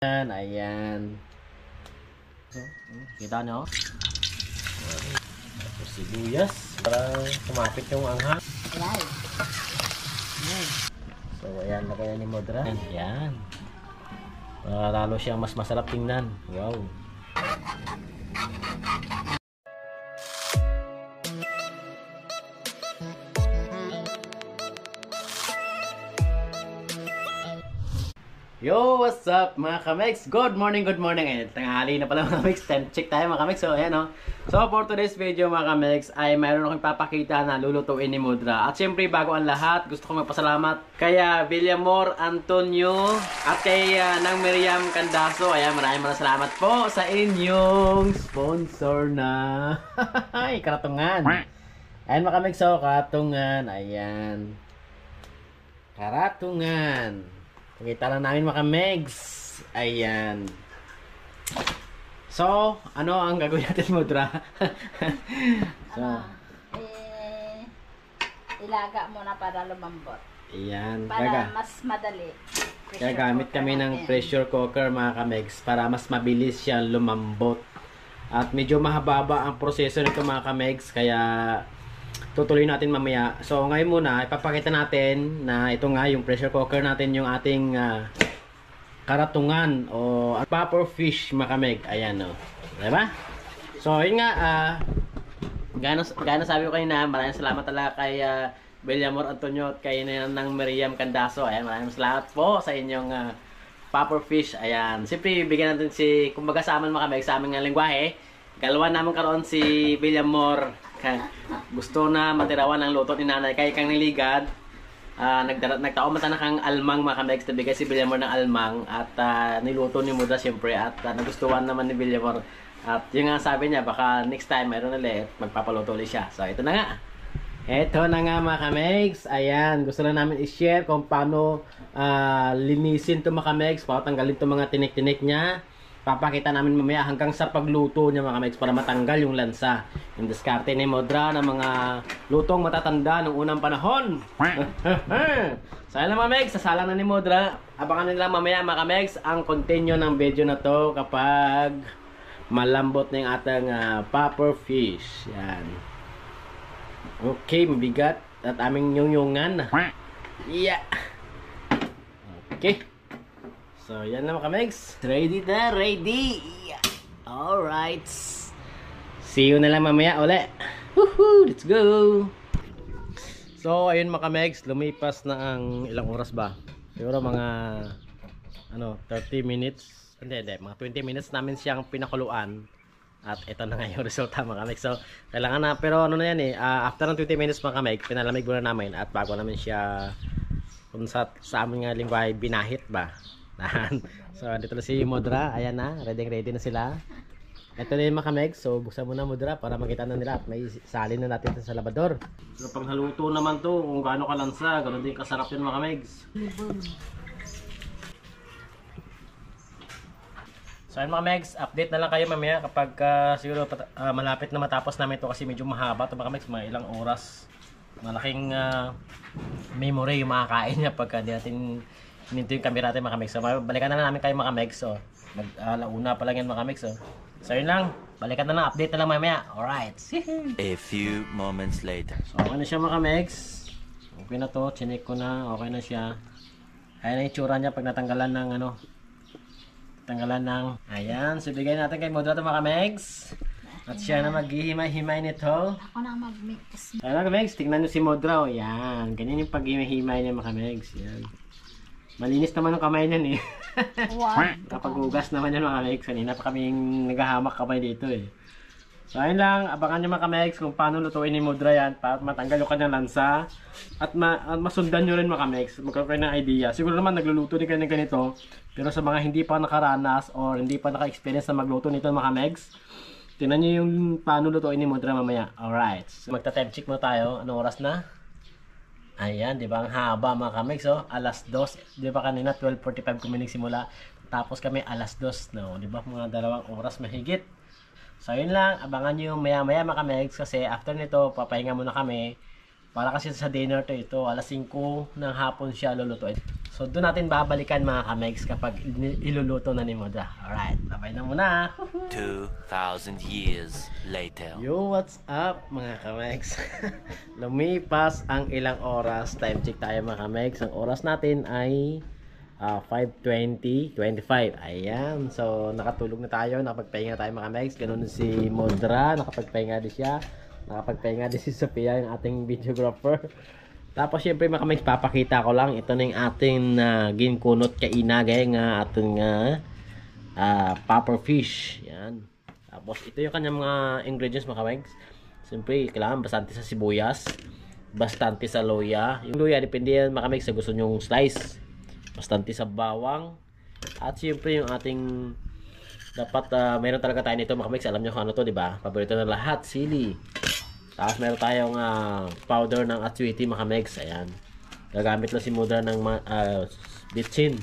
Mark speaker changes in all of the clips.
Speaker 1: Ayan. So, kita nyo? Tapos sibuyas para kumapit yung anghang.
Speaker 2: Ayan.
Speaker 1: So, ayan, lagay ni Modra. Ayan. Para lalo siyang mas masarap tingnan. Wow. Yo, what's up mga kamex? Good morning, good morning. Ayun, tanghali na pala mga kamex. Time check tayo mga kamex. So, ayan o. So, for today's video mga kamex ay mayroon akong papakita na lulutuin ni Modra. At syempre, bago ang lahat, gusto ko magpasalamat kaya Villamor Antonio at kay Nang Miriam Candaso. Ayan, maraming salamat po sa inyong sponsor na ay, karatungan. Ayan mga kamex, so, karatungan. Ayan. Karatungan. Pakita lang namin mga megs. Ayan. So, ano ang gagawin natin, Modra? So,
Speaker 2: ilaga mo na para lumambot.
Speaker 1: Ayan.
Speaker 2: Para mas madali.
Speaker 1: Gagamit kami ng pressure cooker mga kamegs para mas mabilis siya lumambot. At medyo mahaba ang proseso nito mga kamegs. Kaya tutuloy natin mamaya. So ngayon muna, ipapakita natin na ito nga yung pressure cooker natin, yung ating karatungan o popper fish makameg. Ayan o. Diba? So yun nga, gano'n sabi ko kayo na maraming salamat talaga kay Villamor Antonio at kay Nang Miriam Candaso. Ayan, maraming salamat po sa inyong popper fish. Ayan. Siyempre, bigyan natin kumbaga sa amin makameg, sa aming lingwahe. Galawan naman karoon si Villamor. Gusto na matirawan ang luto ni nanay kay kang niligad. Nagtao mata na kang almang mga kamegs, nabigay si Villamor ng almang at niluto ni Modra siyempre at nagustuhan naman ni Villamor. At yung nga sabi niya baka next time mayroon ulit magpapaluto ulit siya. So ito na nga. Ito na nga mga kamegs. Ayan, gusto na namin i-share kung paano linisin to mga kamegs, paano tanggalin to mga tinik-tinik niya. Papakita namin mamaya hanggang sa pagluto niya mga kamegs para matanggal yung lansa. Yung diskarte ni Modra ng mga lutong matatanda ng unang panahon. So ayan mga kamegs, sasalang na ni Modra. Abangan nila mamaya mga kamegs ang continue ng video na to kapag malambot na yung atang popper fish. Yan. Okay, mabigat at aming yung-yungan. Yeah. Okay. So, yan na mga kamegs. Ready na, ready! Alright. See you na lang mamaya uli. Woohoo! Let's go! So, ayun mga kamegs. Lumipas na ang ilang oras ba? Siguro mga 30 minutes. Hindi, mga 20 minutes namin siyang pinakuluan. At ito na nga yung resulta mga kamegs. So, kailangan na, pero ano na yan after ng 20 minutes mga kamegs, pinalamig muna namin at bago namin siya kung sa amin nga lingwahe binahit ba. So, dito na si Modra. Ayan na. Ready na sila. Ito na yung mga kamegs. So, buksan mo na Modra para makita na nila. At may salin na natin sa labador. So, pag haluto naman to, kung gaano kalansa, ganoon din kasarap yun mga kamegs. So, ayun mga kamegs. Update na lang kayo mamaya kapag siguro malapit na matapos namin ito kasi medyo mahaba ito mga kamegs. Mga ilang oras. Malaking memory yung makakain niya pagka di natin hininto yung camera natin mga kamegs. So, balikan na lang namin kayo mga kamegs. So, alauna pa lang yan mga kamegs. So, yun lang. Balikan na lang. Update na lang mamaya. Alright.
Speaker 3: A few moments later.
Speaker 1: So, okay na siya mga kamegs. Okay na to. Chinik ko na. Okay na siya. Ayan na yung tsura niya pag natanggalan ng ayan. So, bigay natin kay Modra to mga kamegs. At siya na maghihimay-himay nito.
Speaker 2: Ako na mag-mix.
Speaker 1: Ayan mga kamegs. Tingnan nyo si Modra. Yan. Ganyan yung paghihimay niya mga kamegs. Yan. Malinis naman ang kamay niyan eh.
Speaker 2: Wow.
Speaker 1: Kapag hugas naman yan mga kamegs. Kanina pa kaming naghahamak kamay dito eh. So ayun lang. Abangan nyo mga kamegs kung paano lutuin ni Modra yan. Para matanggal yung kanyang lansa. At masundan nyo rin mga kamegs. Magkakaroon ng idea. Siguro naman nagluluto din kayo ng ganito. Pero sa mga hindi pa nakaranas or hindi pa naka-experience na magluto nito mga kamegs, tingnan nyo yung paano lutuin ni Modra mamaya. Alright. So magta-time check mo tayo. Anong oras na? Ayan, di ba? Ang haba mga kamegs, oh. Alas 2. Di ba kanina 12:45 kami nagsimula. Tapos kami alas 2, no? Di ba? Mga 2 oras mahigit. So, yun lang. Abangan nyo maya-maya mga kamegs kasi after nito, papahinga muna kami. Para kasi sa dinner to ito, alas 5 ng hapon siya lulutuin. So doon natin babalikan mga kamegs kapag iluluto na ni Modra. Alright, babay na muna.
Speaker 3: 2,000 years later.
Speaker 1: Yo, what's up mga kamegs? Lumipas ang ilang oras. Time check tayo mga kamegs. Ang oras natin ay 5:20, 25. Ayan. So, nakatulog na tayo. Nakapagpahinga tayo mga kamegs. Ganun si Modra. Nakapagpahinga din siya. Nakapagpahinga din si Sophia, yung ating videographer. Tapos, syempre mga kamegs, papakita ko lang. Ito na yung ating ginkunot kainagay nga ating puffer fish. Yan. Tapos, ito yung kanyang mga ingredients mga kamegs. Siyempre, kailangan bastante sa sibuyas. Bastante sa luya. Yung luya, depende yan mga kamegs sa gusto nyong slice. Bastante sa bawang. At siyempre yung ating dapat meron talaga tayo nito mga kamegs. Alam nyo kung ano to, diba? Paborito na lahat, sili. Tapos meron tayong powder ng atswiti mga kamegs. Ayan. Gagamit lang si Modra ng bitchin.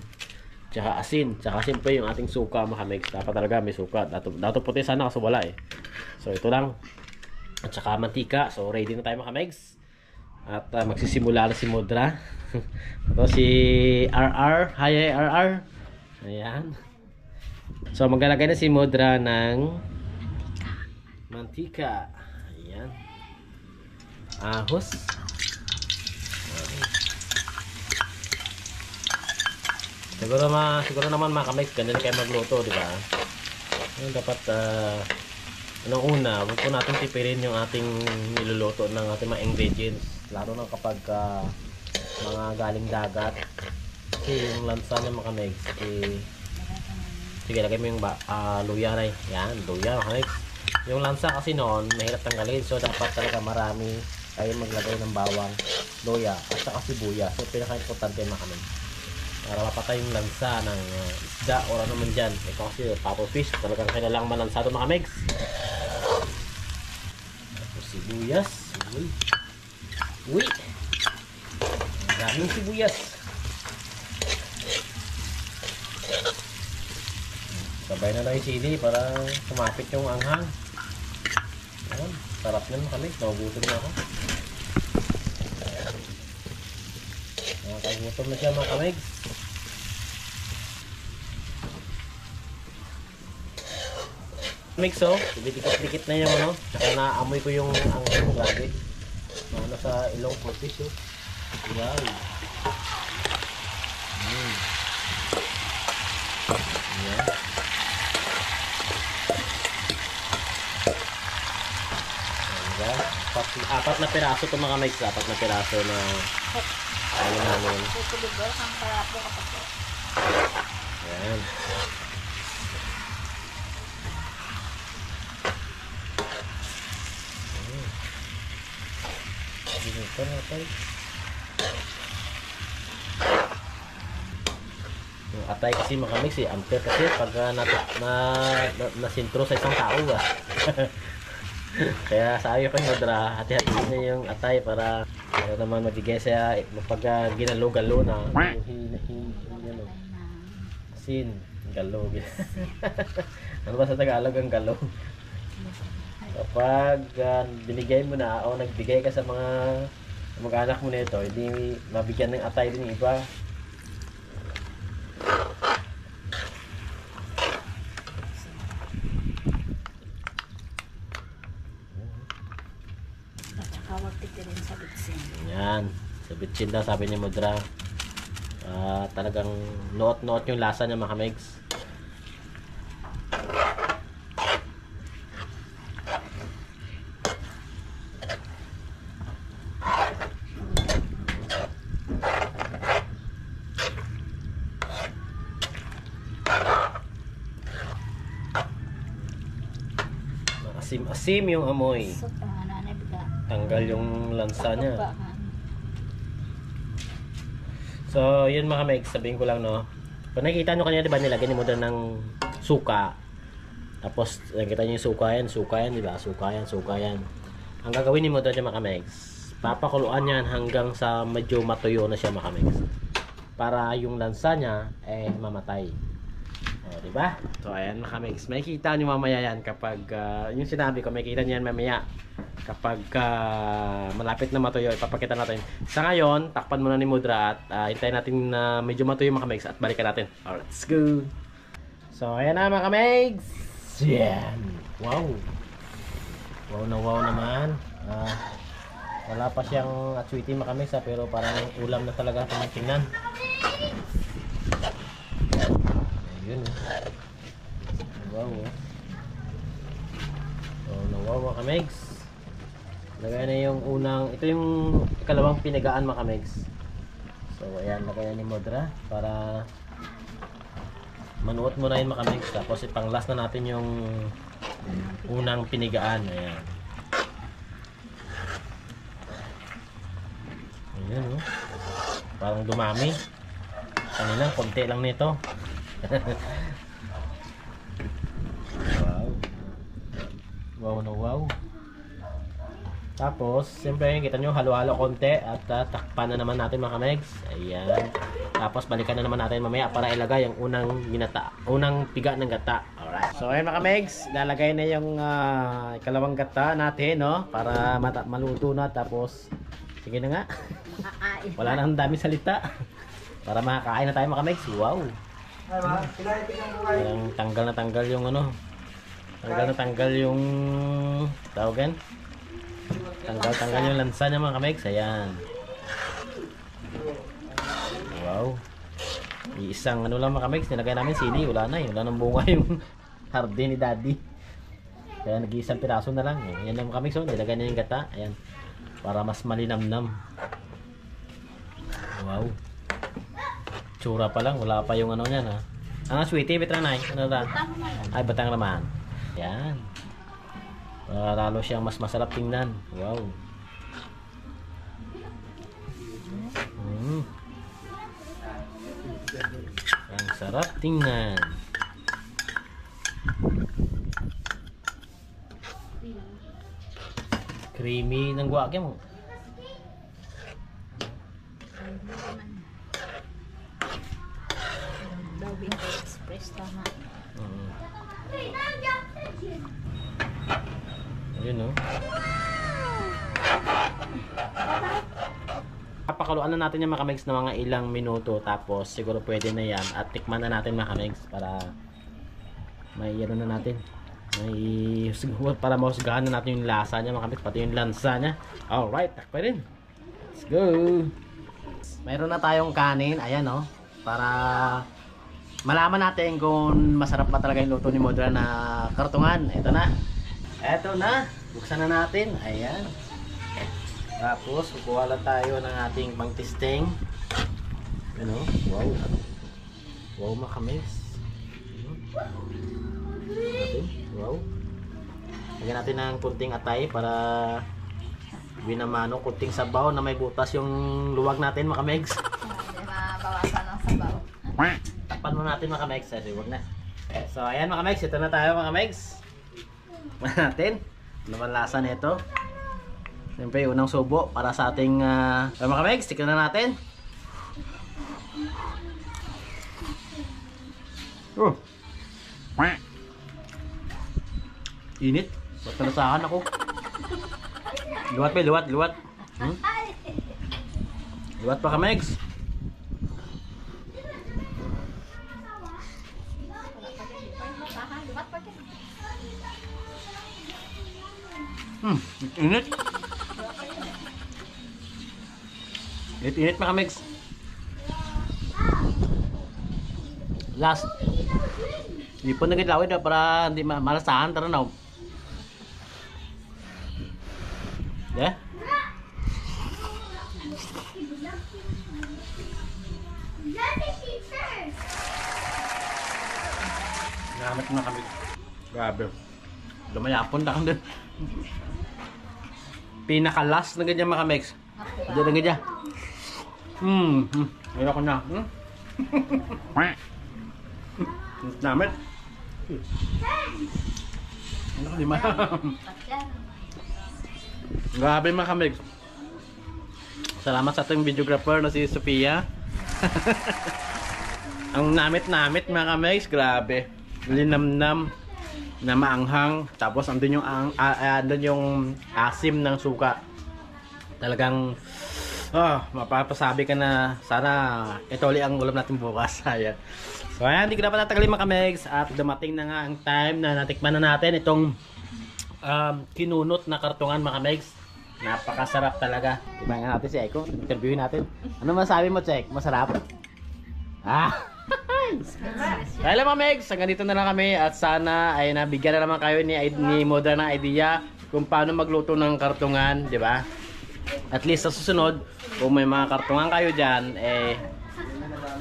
Speaker 1: Tsaka asin. Tsaka siyempre yung ating suka mga kamegs. Dapat talaga may suka. Dato puti sana kasi wala eh. So ito lang. At tsaka mantika. So ready na tayo mga kamegs. At magsisimula na si Modra. Ito si RR. Hi RR. Ayan. So maglalagay na si Modra ng mantika. Ayan. Ahos. Siguro naman mga kamegs, ganun kayo magluto, di ba? Dapat unang una, huwag po natin tipirin yung ating niluluto ng ating mga ingredients, lalo na kapag mga galing dagat. Kasi yung lansa ng mga kamegs, sige, lagay mo yung luya na. Yan, luya mga kamegs. Yung lansa kasi noon, mahirap tanggalin, so dapat talaga marami kayo maglagay ng bawang, luya, at saka sibuyas. So pinaka-importante mga kamegs, para mapatay yung lansa ng isda o ano man dyan. Ito kasi puffer fish, talagang kailangan malansado mga kamegs. Tapos sibuyas. Uy! Maraming sibuyas. Sabay na lang yung sili para kumapit yung anghang. Ayan, sarap yan mga kamegs. Nagugutom na ako. Nakakagutom na siya mga kamegs. So, dikit-dikit na yung ano. Tsaka naamoy ko yung anghang. Grabe. Ano sa ilong ko fish. Yan. Yan. Apat na piraso ito mga kamegs. Apat na piraso na ano namin. Yan. Ito natin. Yung atay kasi mga kamegs ampere kasi pag nasintro sa isang tao kaya sa ayo kay Modra, hati-hatiin niya yung atay para naman mabigay siya pag ginalo-galo na asin, galo. Ano ba sa Tagalog ang galo? Kapag binigay mo na o nagbigay ka sa mga mag-anak mo nito, hindi mabigyan ng atay din yung iba. Yan, sa bitchin daw sabi ni Modra. Talagang noot-noot yung lasa niya mga kamegs. Asim-asim yung amoy. Tanggal yung lansa niya. So, yun mga kamegs, sabihin ko lang no. Kung nakikita nyo kanina, diba, nilagyan ni Modra ng suka. Tapos, nakikita nyo yung suka yan, diba? Suka yan. Ang gagawin ni Modra dyan mga kamegs, papakuluan yan hanggang sa medyo matuyo na siya mga kamegs. Para yung lansa niya, mamatay. O, diba? So, ayan mga kamegs. Makikita nyo mamaya yan kapag, yung sinabi ko, makikita nyo yan mamaya. kapag malapit na matuyo, ipapakita natin. Sa ngayon, takpan muna ni Mudra at hintayin natin na medyo matuyo mga kamigs at balikan natin. Alright, let's go! So, ayan na mga kamigs! Yan! Wow! Wow na wow naman. Wala pa siyang atswiti mga kamigs pero parang ulam na talaga tingnan. Ayun wow wow na wow mga kamigs. Lagay na yung unang, ito yung ikalawang pinagaan mga kamigs. So ayan, lagay na ni Mudra para manuot mo na yun mga kamigs. Tapos ipang last na natin yung unang pinigaan. Ayan. Ayan oh. Parang dumami. Kanina, konti lang nito. Wow. Wow na wow. Tapos, siyempre, kita nyo, halo-halo konti at takpan na naman natin mga kamigs. Ayan. Tapos, balikan na naman natin mamaya para ilagay yung unang piga ng gata. Alright. So, ayan mga kamigs, lalagay na yung ikalawang gata natin, no? Para maluto na. Tapos, sige na nga. Wala na ang dami salita. Para makakain na tayo mga kamigs. Wow. Tanggal na tanggal yung ano. Tanggal yung tawagan. Tanggal yung lansa niya mga kamigs. Ayan. Wow. Isang ano lang mga kamigs. Nilagay namin sili. Wala na eh. Wala nang bunga yung hardin ni daddy. Kaya nag-iisang piraso na lang. Ayan lang mga kamigs. Oh. Nilagay na yung gata. Ayan. Para mas malinamnam. Wow. Tsura pa lang. Wala pa yung ano niyan ha. Ang sweetie. Betranay. Ano na? Ay batang naman. Ayan. Lalo siyang mas masarap tingnan. Wow. Ang sarap tingnan. Creamy ng guwake mo.
Speaker 2: Dawin express tama.
Speaker 1: Ayun no. Papakaluan na natin yung mga kamigs na mga ilang minuto. Tapos siguro pwede na yan. At tikman na natin mga kamigs para may ano na natin. Para mahusgahan na natin yung lasa niya mga kamigs. Pati yung lansa niya. Alright, takpa rin. Let's go. Mayroon na tayong kanin. Ayan no. Para malaman natin kung masarap ba talaga yung luto ni Mudra na kartungan. Ito na. Eto na, buksan na natin. Ayan. Tapos, kukuha lang tayo ng ating pang-testing. Ano? Wow. Wow, makamis. Wow. Lagyan natin ng kunting atay para binamano, kunting sabaw na may butas yung luwag natin, makamegs.
Speaker 2: Hindi mabawasan ng sabaw.
Speaker 1: Takpan mo natin, makamegs. Huwag na. So, ayan, makamegs. Ito na tayo, makamegs. Natin naman lasa nito. Siyempre unang subo para sa ating mga kamigs. Tignan na natin. Init. Patalasahan ako. Luwat pa, luwat. Luwat pa kamigs. Init. Init mga kamigs. Last. Ipon na gilawid para hindi malasahan tara na. Yeah. Gamit na kami. Grabe. Dumayapon na kami din. Pinaka-last na ganyan mga kamigs. Diyan na ganyan. Ayun ako na. Namit. Ano ka lima? Grabe mga kamigs. Salamat sa ating videographer na si Sofia. Ang namit-namit mga kamigs. Grabe. Linamnam. na maanghang. Tapos andun yung asim ng suka. Talagang mapapasabi ka na sana ito ulit ang ulam natin bukas. Ayan. So ayan, hindi ko na patatagalin mga kamegs. At dumating na nga ang time na natikman na natin itong kinunot na kartongan mga kamegs. Napakasarap talaga. Ibahin natin si Eko. Interviewin natin. Ano masabi mo, Check? Masarap? Kaya lang mga megs, hanggang dito na lang kami. At sana ay nabigyan na naman kayo ni Modra ng idea kung paano magluto ng kartongan, di ba? At least sa susunod, kung may mga kartongan kayo dyan,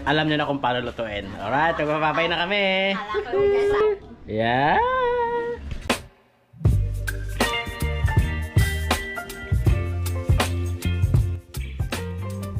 Speaker 1: alam nyo na kung paano lutuin. Alright, magpapapay na kami.
Speaker 2: Alam ko yung
Speaker 1: Yeah.